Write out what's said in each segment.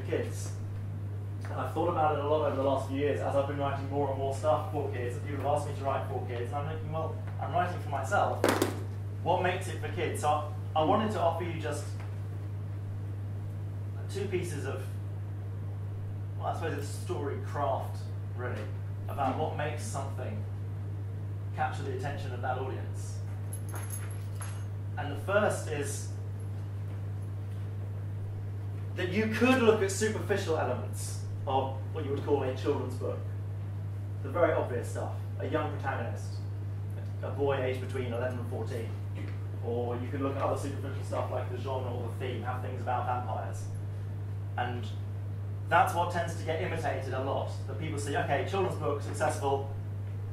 kids. And I've thought about it a lot over the last few years as I've been writing more and more stuff for kids, and people have asked me to write for kids, and I'm thinking, well, I'm writing for myself. What makes it for kids? So I wanted to offer you just two pieces of, well, I suppose it's story craft, really, about what makes something capture the attention of that audience. And the first is that you could look at superficial elements of what you would call a children's book. The very obvious stuff. A young protagonist, a boy aged between 11 and 14. Or you could look at other superficial stuff like the genre or the theme, have things about vampires. And that's what tends to get imitated a lot. That people say, okay, children's book, successful,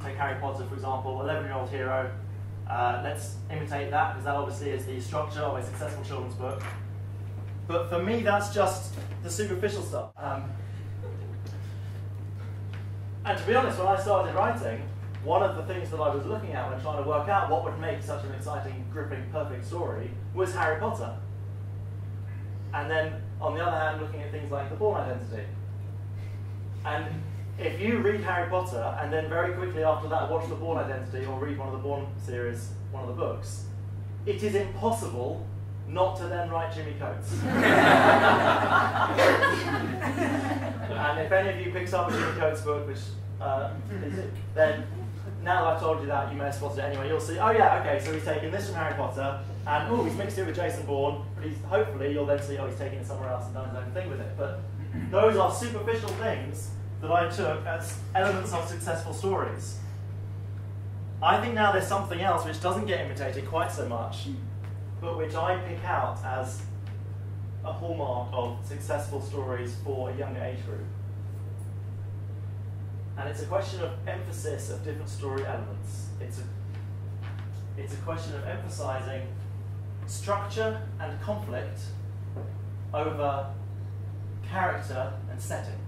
take Harry Potter for example, 11-year-old hero, let's imitate that because that obviously is the structure of a successful children's book. But for me, that's just the superficial stuff. And to be honest, when I started writing, one of the things that I was looking at when trying to work out what would make such an exciting, gripping, perfect story was Harry Potter. And then, on the other hand, looking at things like The Bourne Identity. And if you read Harry Potter, and then very quickly after that watch The Bourne Identity, or read one of the Bourne series, one of the books, it is impossible not to then write Jimmy Coates. And if any of you picks up a Jimmy Coates book, which then now that I've told you that, you may have spotted it anyway, you'll see, oh yeah, okay, so he's taken this from Harry Potter, and oh, he's mixed it with Jason Bourne, but hopefully you'll then see, oh, he's taken it somewhere else and done his own thing with it. But those are superficial things that I took as elements of successful stories. I think now there's something else which doesn't get imitated quite so much, but which I pick out as a hallmark of successful stories for a younger age group. And it's a question of emphasis of different story elements. It's a question of emphasizing structure and conflict over character and setting.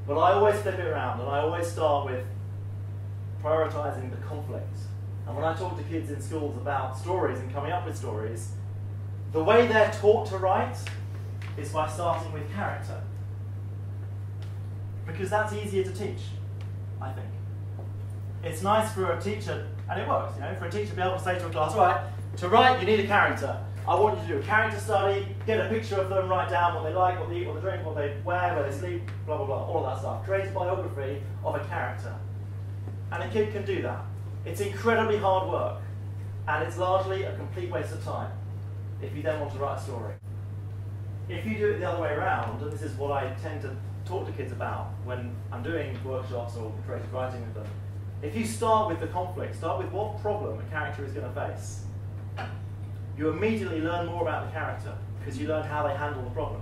But I always flip it around, and I always start with prioritizing the conflict. And when I talk to kids in schools about stories and coming up with stories, the way they're taught to write is by starting with character. Because that's easier to teach, I think. It's nice for a teacher, and it works, for a teacher to be able to say to a class, right, to write you need a character. I want you to do a character study, get a picture of them, write down what they like, what they eat, what they drink, what they wear, where they sleep, blah, blah, blah, all of that stuff. Create a biography of a character. And a kid can do that. It's incredibly hard work, and it's largely a complete waste of time if you then want to write a story. If you do it the other way around, and this is what I tend to talk to kids about when I'm doing workshops or creative writing with them, if you start with the conflict, start with what problem a character is going to face, you immediately learn more about the character because you learn how they handle the problem.